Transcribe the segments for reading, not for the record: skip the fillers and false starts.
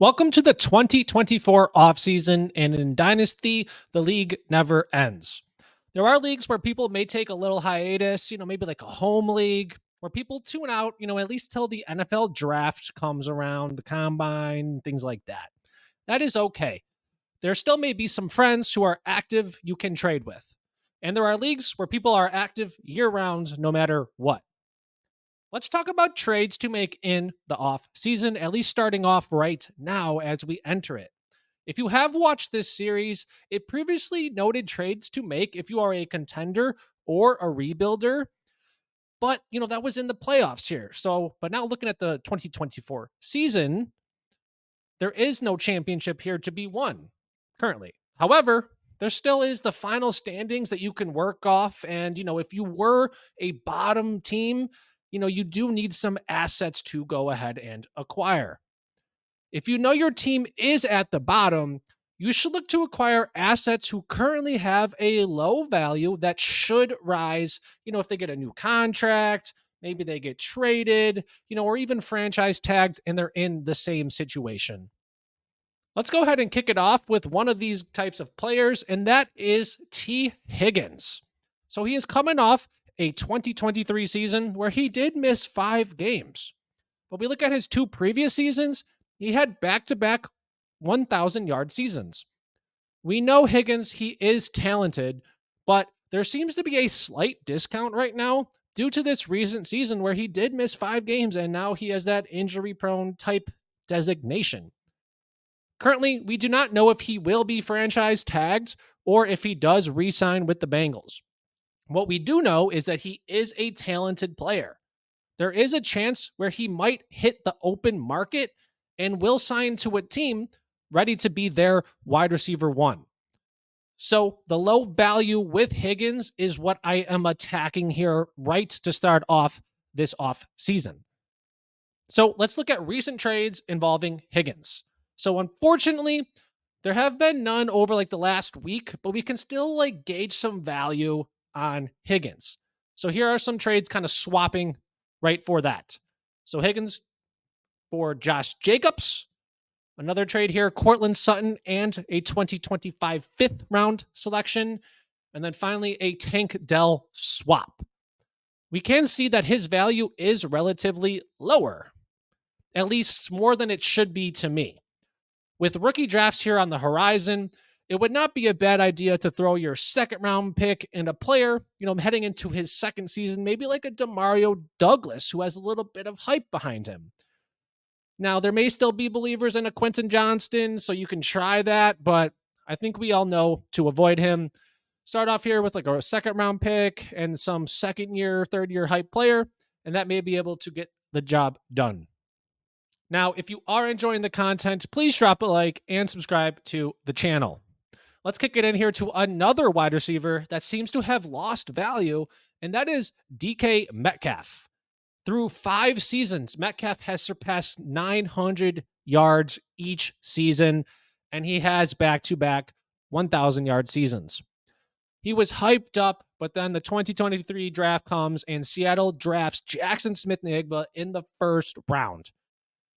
Welcome to the 2024 offseason, and in Dynasty, the league never ends. There are leagues where people may take a little hiatus, maybe like a home league, where people tune out, at least till the NFL draft comes around, the combine, things like that. That is okay. There still may be some friends who are active you can trade with. And there are leagues where people are active year round no matter what. Let's talk about trades to make in the off season, at least starting off right now as we enter it. If you have watched this series, it previously noted trades to make if you are a contender or a rebuilder, but that was in the playoffs here. But now looking at the 2024 season, there is no championship here to be won currently. However, there still is the final standings that you can work off. And, if you were a bottom team, you do need some assets to go ahead and acquire. If you know your team is at the bottom, you should look to acquire assets who currently have a low value that should rise, if they get a new contract, maybe they get traded, or even franchise tags and they're in the same situation. Let's go ahead and kick it off with one of these types of players, and that is T. Higgins. So he is coming off a 2023 season where he did miss 5 games. But we look at his 2 previous seasons, he had back-to-back 1,000-yard seasons. We know Higgins, he is talented, but there seems to be a slight discount right now due to this recent season where he did miss 5 games and now he has that injury-prone type designation. Currently, we do not know if he will be franchise tagged or if he does re-sign with the Bengals. What we do know is that he is a talented player. There is a chance where he might hit the open market and will sign to a team ready to be their wide receiver 1. So the low value with Higgins is what I am attacking here right to start off this off season. So let's look at recent trades involving Higgins. So unfortunately, there have been none over like the last week, but we can still gauge some value on Higgins. So here are some trades kind of swapping right for that. So Higgins for Josh Jacobs. Another trade here, Cortland Sutton and a 2025 fifth round selection. And then finally a Tank Dell swap. We can see that his value is relatively lower, at least more than it should be to me. With rookie drafts here on the horizon, it would not be a bad idea to throw your second round pick and a player, heading into his second season, maybe like a Demario Douglas, who has a little bit of hype behind him. Now, there may still be believers in a Quentin Johnston, so you can try that, but I think we all know to avoid him. Start off here with a second round pick and some second year, third year hype player, and that may be able to get the job done. Now, if you are enjoying the content, please drop a like and subscribe to the channel. Let's kick it in here to another wide receiver that seems to have lost value, and that is DK Metcalf. Through 5 seasons, Metcalf has surpassed 900 yards each season, and he has back-to-back 1,000-yard seasons. He was hyped up, but then the 2023 draft comes, and Seattle drafts Jackson Smith-Njigba in the first round.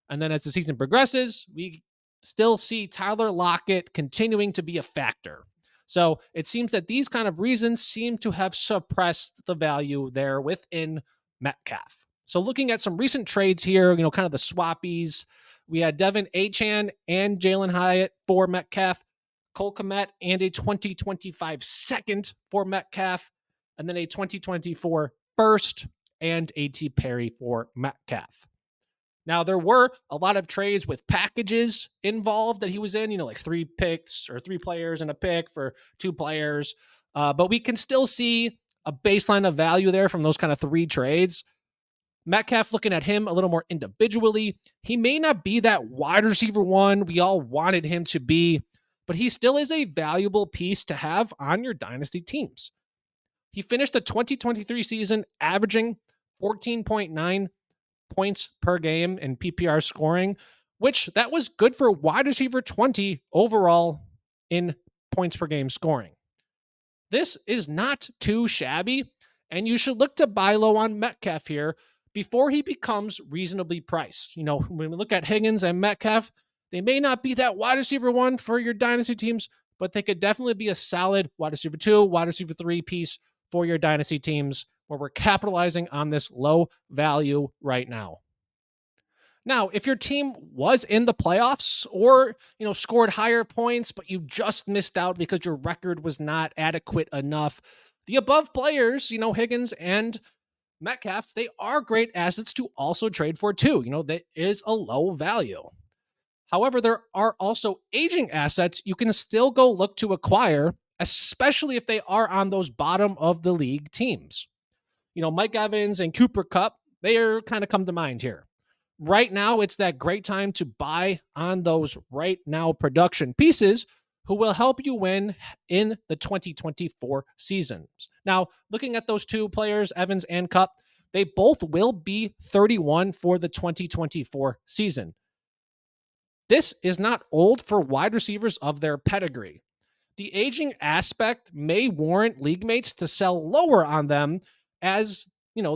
And then as the season progresses, we still see Tyler Lockett continuing to be a factor. So it seems that these kind of reasons seem to have suppressed the value there within Metcalf. So looking at some recent trades here, kind of the swappies, we had Devin Achane and Jalen Hyatt for Metcalf, Cole Kmet and a 2025 second for Metcalf, and then a 2024 first and A.T. Perry for Metcalf. Now, there were a lot of trades with packages involved that he was in, like 3 picks or 3 players and a pick for 2 players. But we can still see a baseline of value there from those kind of 3 trades. Metcalf, looking at him a little more individually, he may not be that wide receiver 1 we all wanted him to be, but he still is a valuable piece to have on your dynasty teams. He finished the 2023 season averaging 14.9 points per game in PPR scoring, which that was good for wide receiver 20 overall in points per game scoring. This is not too shabby, and you should look to buy low on Metcalf here before he becomes reasonably priced. When we look at Higgins and Metcalf, They may not be that wide receiver one for your dynasty teams, but they could definitely be a solid wide receiver two, wide receiver three piece for your dynasty teams where we're capitalizing on this low value right now. Now, if your team was in the playoffs or, scored higher points, but you just missed out because your record was not adequate enough, the above players, Higgins and Metcalf, they are great assets to also trade for too. That is a low value. However, there are also aging assets you can still go look to acquire, especially if they are on those bottom of the league teams. Mike Evans and Cooper Kupp, they are kind of come to mind here. Right now, it's that great time to buy on those right now production pieces who will help you win in the 2024 seasons. Now, looking at those two players, Evans and Kupp, they both will be 31 for the 2024 season. This is not old for wide receivers of their pedigree. The aging aspect may warrant league mates to sell lower on them as,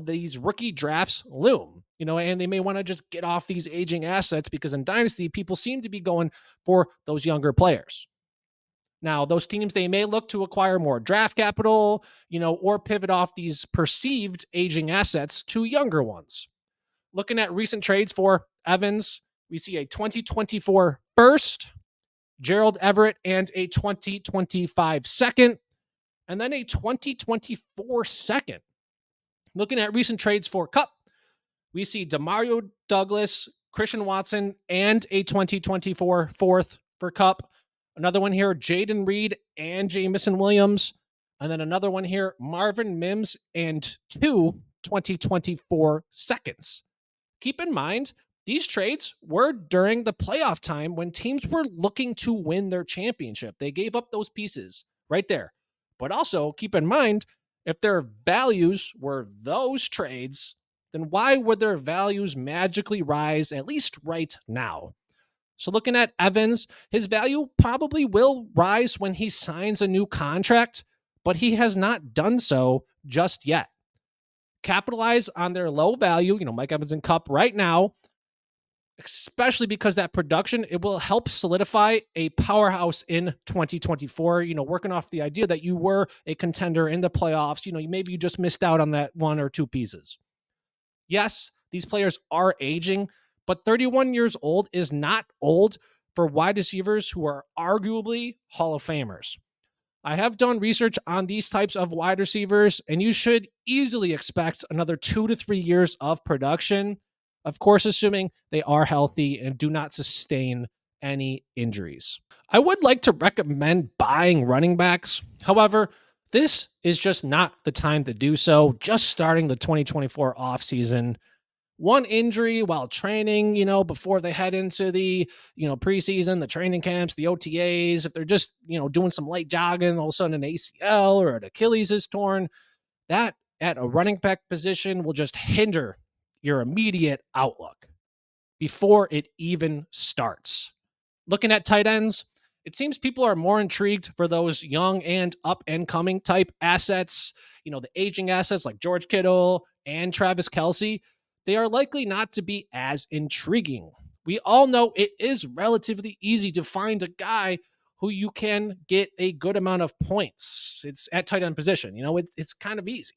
these rookie drafts loom, and they may want to just get off these aging assets because in Dynasty, people seem to be going for those younger players. Now, those teams, they may look to acquire more draft capital, or pivot off these perceived aging assets to younger ones. Looking at recent trades for Evans, we see a 2024 first, Gerald Everett, and a 2025 second, and then a 2024 second. Looking at recent trades for Kupp, we see Demario Douglas, Christian Watson, and a 2024 fourth for Kupp. Another one here, Jaden Reed and Jamison Williams. And then another one here, Marvin Mims and two 2024 seconds. Keep in mind, these trades were during the playoff time when teams were looking to win their championship. They gave up those pieces right there. But also keep in mind, if their values were those trades, then why would their values magically rise, at least right now? So looking at Evans, his value probably will rise when he signs a new contract, but he has not done so just yet. Capitalize on their low value, Mike Evans and Kupp right now, especially because that production, it will help solidify a powerhouse in 2024, working off the idea that you were a contender in the playoffs. Maybe you just missed out on that one or two pieces. Yes, these players are aging, but 31 years old is not old for wide receivers who are arguably Hall of Famers. I have done research on these types of wide receivers, and you should easily expect another 2 to 3 years of production. Of course, assuming they are healthy and do not sustain any injuries. I would like to recommend buying running backs. However, this is just not the time to do so. Just starting the 2024 offseason. One injury while training, before they head into the, preseason, the training camps, the OTAs, if they're just, doing some light jogging, all of a sudden an ACL or an Achilles is torn, that at a running back position will just hinder your immediate outlook before it even starts. Looking at tight ends, it seems people are more intrigued for those young and up and coming type assets, the aging assets like George Kittle and Travis Kelce. They are likely not to be as intriguing. We all know it is relatively easy to find a guy who you can get a good amount of points. It's at tight end position. It's kind of easy.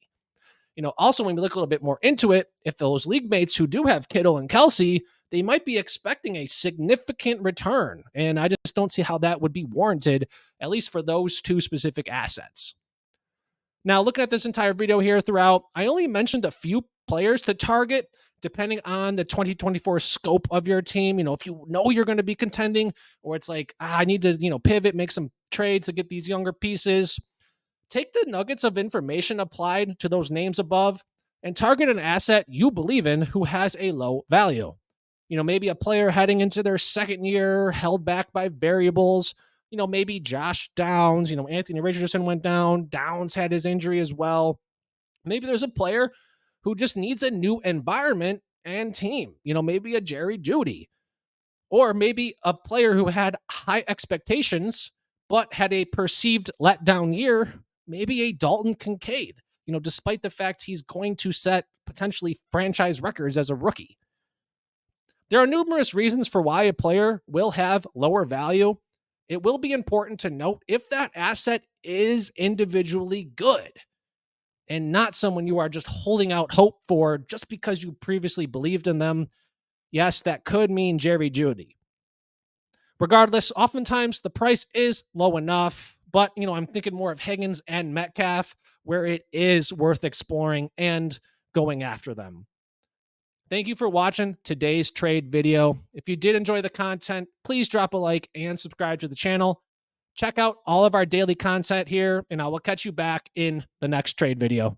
Also, when we look a little bit more into it, if those league mates who do have Kittle and Kelce, they might be expecting a significant return. And I just don't see how that would be warranted, at least for those two specific assets. Now, looking at this entire video here throughout, I only mentioned a few players to target depending on the 2024 scope of your team. If you know you're going to be contending, or it's like, I need to, pivot, make some trades to get these younger pieces. Take the nuggets of information applied to those names above and target an asset you believe in who has a low value. Maybe a player heading into their second year held back by variables. Maybe Josh Downs, Anthony Richardson went down. Downs had his injury as well. Maybe there's a player who just needs a new environment and team. Maybe a Jerry Jeudy. Or maybe a player who had high expectations but had a perceived letdown year. Maybe a Dalton Kincaid, despite the fact he's going to set potentially franchise records as a rookie. There are numerous reasons for why a player will have lower value. It will be important to note if that asset is individually good and not someone you are just holding out hope for just because you previously believed in them. Yes, that could mean Jerry Jeudy. Regardless, oftentimes the price is low enough, but I'm thinking more of Higgins and Metcalf where it is worth exploring and going after them. Thank you for watching today's trade video. If you did enjoy the content, please drop a like and subscribe to the channel. Check out all of our daily content here, and I will catch you back in the next trade video.